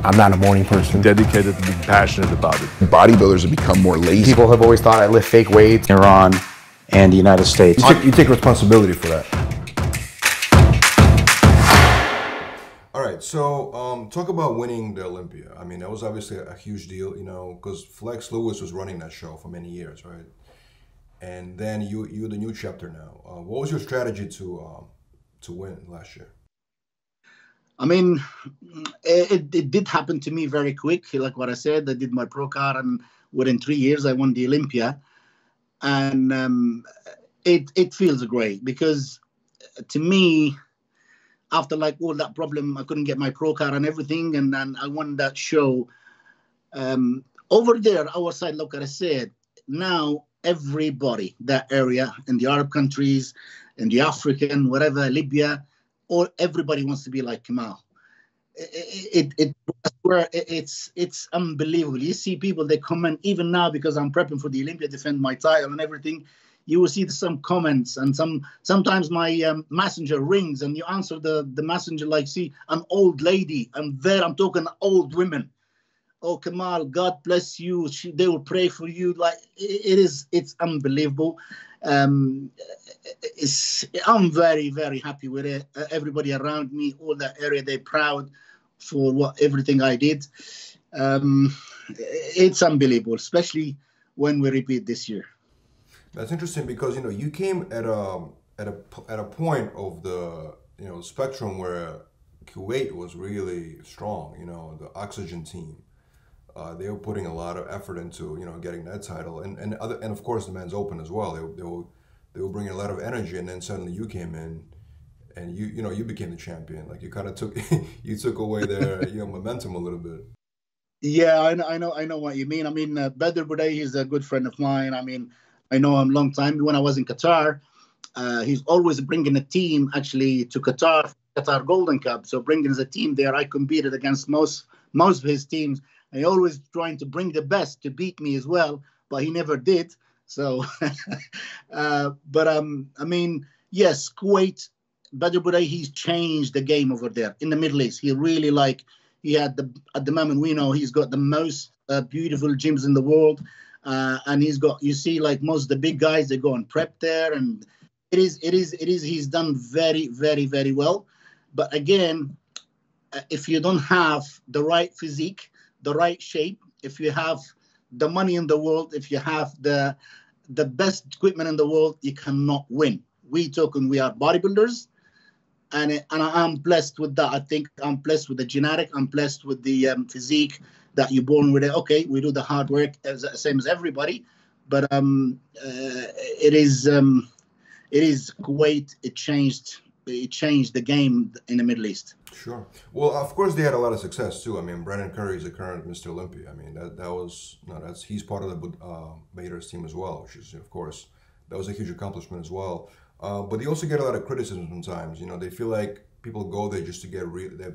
I'm not a morning person. Dedicated to being passionate about it. Bodybuilders have become more lazy. People have always thought I lift fake weights in Iran and the United States. You take responsibility for that. All right, so talk about winning the Olympia. I mean, that was obviously a huge deal, you know, because Flex Lewis was running that show for many years, right? And then you're the new chapter now. What was your strategy to win last year? I mean, it did happen to me very quick. Like what I said, I did my pro card, and within 3 years, I won the Olympia. And it feels great because to me, after like all that problem, I couldn't get my pro card and everything, and then I won that show. Over there, our side, like I said, now everybody, that area, in the Arab countries, in the African, whatever, Libya, or everybody wants to be like Kamal. It's unbelievable. You see people, they comment, even now because I'm prepping for the Olympia, defend my title and everything. You will see some comments, and sometimes my messenger rings, and you answer the messenger like, see, an old lady. I'm talking old women. Oh, Kamal, God bless you. They will pray for you. Like it's unbelievable. I'm very, very happy with it. Everybody around me, all that area, they're proud for everything I did. It's unbelievable, especially when we repeat this year. That's interesting because you came at a point of the spectrum where Kuwait was really strong. The Oxygen team. They were putting a lot of effort into getting that title, and of course the Men's Open as well. They were bringing a lot of energy, and then suddenly you came in, and you became the champion. Like you kind of took away their momentum a little bit. Yeah, I know what you mean. I mean, Badr Budai is a good friend of mine. I mean, I know him a long time. When I was in Qatar, he's always bringing a team actually to Qatar Golden Cup. So bringing a team there, I competed against most of his teams. He always trying to bring the best to beat me as well, but he never did. So, I mean, yes, Kuwait, Badr Budai, he's changed the game over there in the Middle East. He really he had at the moment we know he's got the most beautiful gyms in the world, and he's got, you see, like most of the big guys, they go and prep there, and he's done very, very, very well. But again, if you don't have the right physique, the right shape, if you have the money in the world, if you have the best equipment in the world, you cannot win. We are bodybuilders, and I'm blessed with that. I think I'm blessed with the genetic. I'm blessed with the physique that you're born with it. Okay, we do the hard work same as everybody, but it is Kuwait. It changed the game in the Middle East. Sure. Well, of course, they had a lot of success too. I mean, Brennan Curry is the current Mr. Olympia. I mean, he's part of the Bader's team as well, which is, of course, that was a huge accomplishment as well. But they also get a lot of criticism sometimes. They feel like people go there just to get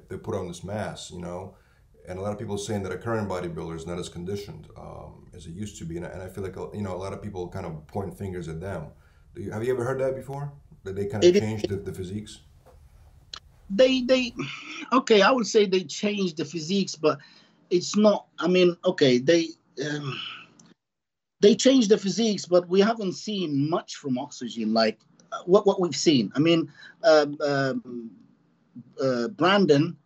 they put on this mass, and a lot of people saying that a current bodybuilder is not as conditioned as it used to be, and I feel like a lot of people kind of point fingers at them. Have you ever heard that before? That they kind of changed the physiques? Okay, I would say they changed the physiques, but it's not. I mean, okay, they changed the physiques, but we haven't seen much from Oxygen, like what we've seen. I mean, Brandon,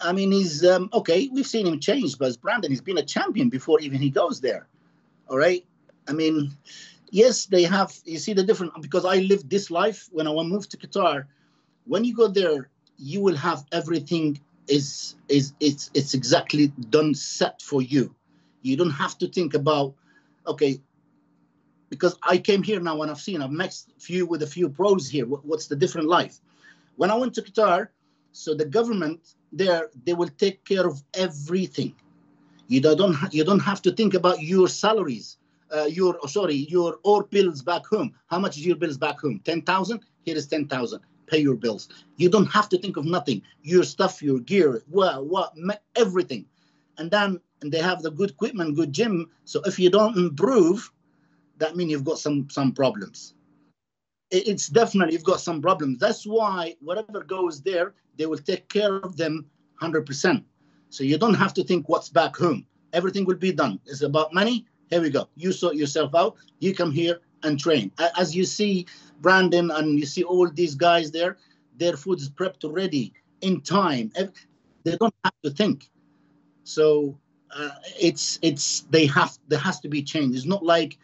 I mean, he's okay, we've seen him change, but Brandon, he's been a champion before even he goes there. All right, I mean, yes, they have. You see the difference, because I lived this life when I moved to Qatar. When you go there, you will have everything it's exactly done, set for you. You don't have to think about, okay, because I came here now and I've met with a few pros here. What's the different life? When I went to Qatar, so the government there, they will take care of everything. You don't have to think about your salaries, your bills back home. How much is your bills back home? 10,000. Here is 10,000. Pay your bills. You don't have to think of nothing. Your stuff, your gear, everything. And then they have the good equipment, good gym. So if you don't improve, that means you've got some problems. It's definitely, you've got some problems. That's why whatever goes there, they will take care of them 100%. So you don't have to think what's back home. Everything will be done. It's about money. Here we go. You sort yourself out. You come here and train. As you see Brandon and you see all these guys there, their food is prepped already in time. They don't have to think. So there has to be change. It's not like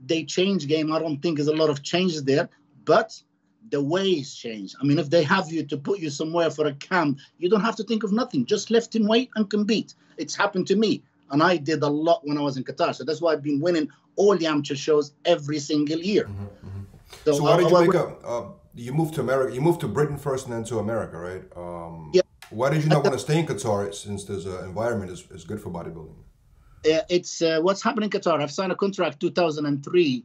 they change game. I don't think there's a lot of changes there, but the ways change. I mean, if they have you to put you somewhere for a camp, you don't have to think of nothing. Just lift in weight and compete. It's happened to me. And I did a lot when I was in Qatar. So that's why I've been winning all the amateur shows every single year. Mm-hmm, mm-hmm. So why did you make you moved to America? You moved to Britain first and then to America, right? Yeah. Why did you not want to stay in Qatar since this environment is good for bodybuilding? It's what's happening in Qatar. I've signed a contract 2003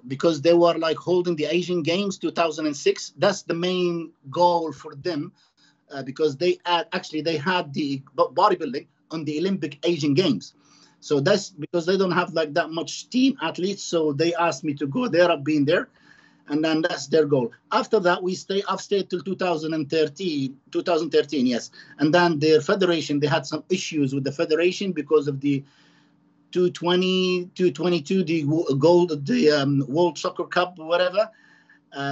because they were like holding the Asian Games 2006. That's the main goal for them because they had the bodybuilding on the Olympic Asian Games. So that's because they don't have like that much team athletes. So they asked me to go there. I've been there. And then that's their goal. After that, I've stayed till 2013, yes. And then their federation, they had some issues with the federation because of the 222, the World Soccer Cup or whatever,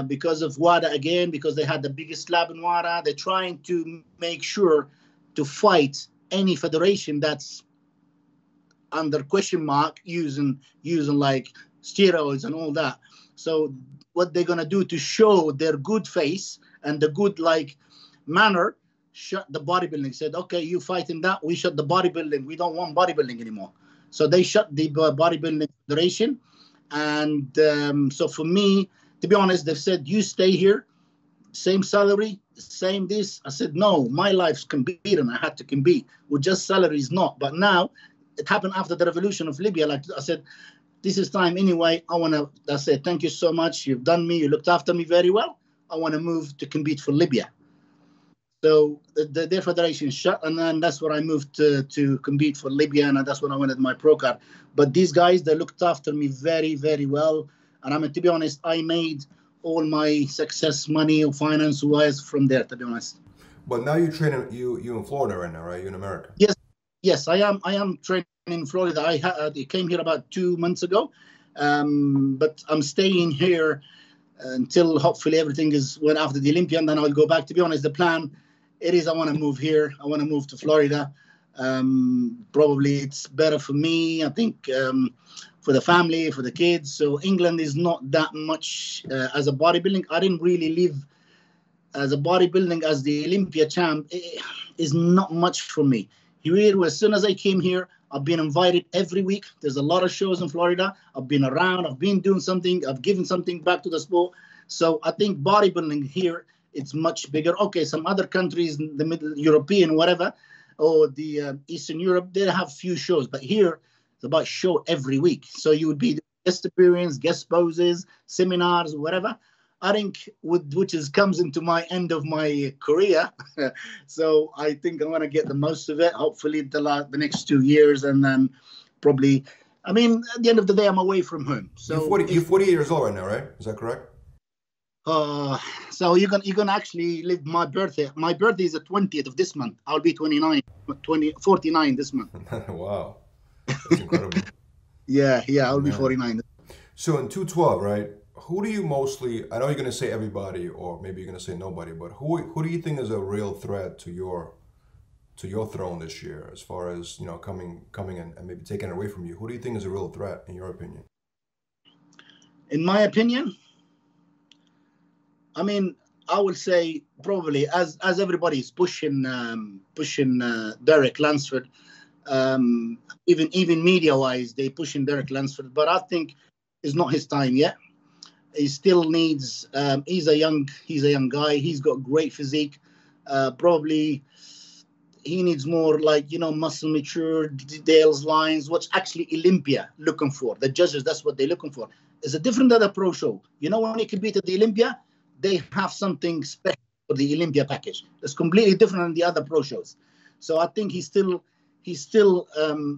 because of WADA again, because they had the biggest slab in WADA. They're trying to make sure to fight any federation that's under question mark using like steroids and all that. So what they're going to do to show their good face and the good like manner, shut the bodybuilding. Said, okay, you fighting that, we shut the bodybuilding. We don't want bodybuilding anymore. So they shut the bodybuilding federation. And so for me, to be honest, they've said, you stay here, same salary, same this. I said, no, my life's competing. I had to compete with just salaries, not. But now it happened after the revolution of Libya. Like I said, this is time anyway. I said, thank you so much. You've done me. You looked after me very well. I want to move to compete for Libya. So their federation shut, and then that's where I moved to compete for Libya, and that's when I wanted my pro card. But these guys, they looked after me very, very well. And I mean, to be honest, I made all my success money or finance-wise from there, to be honest. But now you train you in Florida right now, right? You're in America. Yes, I am training in Florida. I came here about 2 months ago, but I'm staying here until hopefully everything went after the Olympia, and then I'll go back. To be honest, the plan is I want to move here. I want to move to Florida. Probably it's better for me, I think, for the family, for the kids. So England is not that much as a bodybuilding. I didn't really live as a bodybuilding as the Olympia champ. It is not much for me. Here, as soon as I came here, I've been invited every week. There's a lot of shows in Florida. I've been around. I've been doing something. I've given something back to the sport. So I think bodybuilding here, it's much bigger. Okay, some other countries, the Middle European, whatever, or the Eastern Europe, they have few shows. But here, it's about show every week. So you would be guest appearance, guest poses, seminars, whatever. I think which comes into my end of my career. So I think I'm going to get the most of it, hopefully the next 2 years. And then probably, I mean, at the end of the day, I'm away from home. So you're 48 years old right now, right? Is that correct? So you're gonna actually live my birthday. My birthday is the 20th of this month. I'll be 49 this month. Wow. That's incredible. Yeah, I'll be 49. So in 212, right? Who do you mostly? I know you're going to say everybody, or maybe you're going to say nobody, but who do you think is a real threat to your throne this year, as far as coming and maybe taking it away from you? Who do you think is a real threat in your opinion? In my opinion, I mean, I would say probably as everybody's pushing Derek Lansford, even media wise, they pushing Derek Lansford, but I think it's not his time yet. He still needs. He's a young guy. He's got great physique. Probably he needs more muscle mature details, lines. What's actually Olympia looking for? The judges, that's what they're looking for. It's a different than a pro show. When you compete at the Olympia, they have something special for the Olympia package. It's completely different than the other pro shows. So I think he's still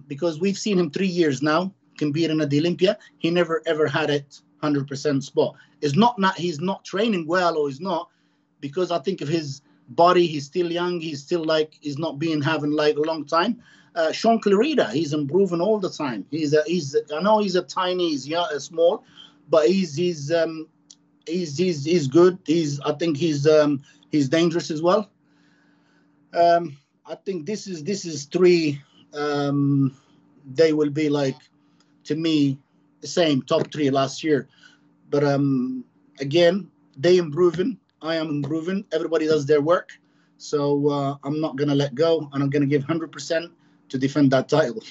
because we've seen him 3 years now competing at the Olympia. He never ever had it 100% spot. It's not he's not training well, or he's not, because I think of his body. He's still young. He's still like he's not been having like a long time. Sean Clarita, he's improving all the time. I know he's a tiny, he's small, but he's good. I think he's dangerous as well. I think this is three. They will be like, to me, the same top three last year. But again, they improving. I am improving. Everybody does their work. So I'm not gonna let go, and I'm gonna give 100% to defend that title.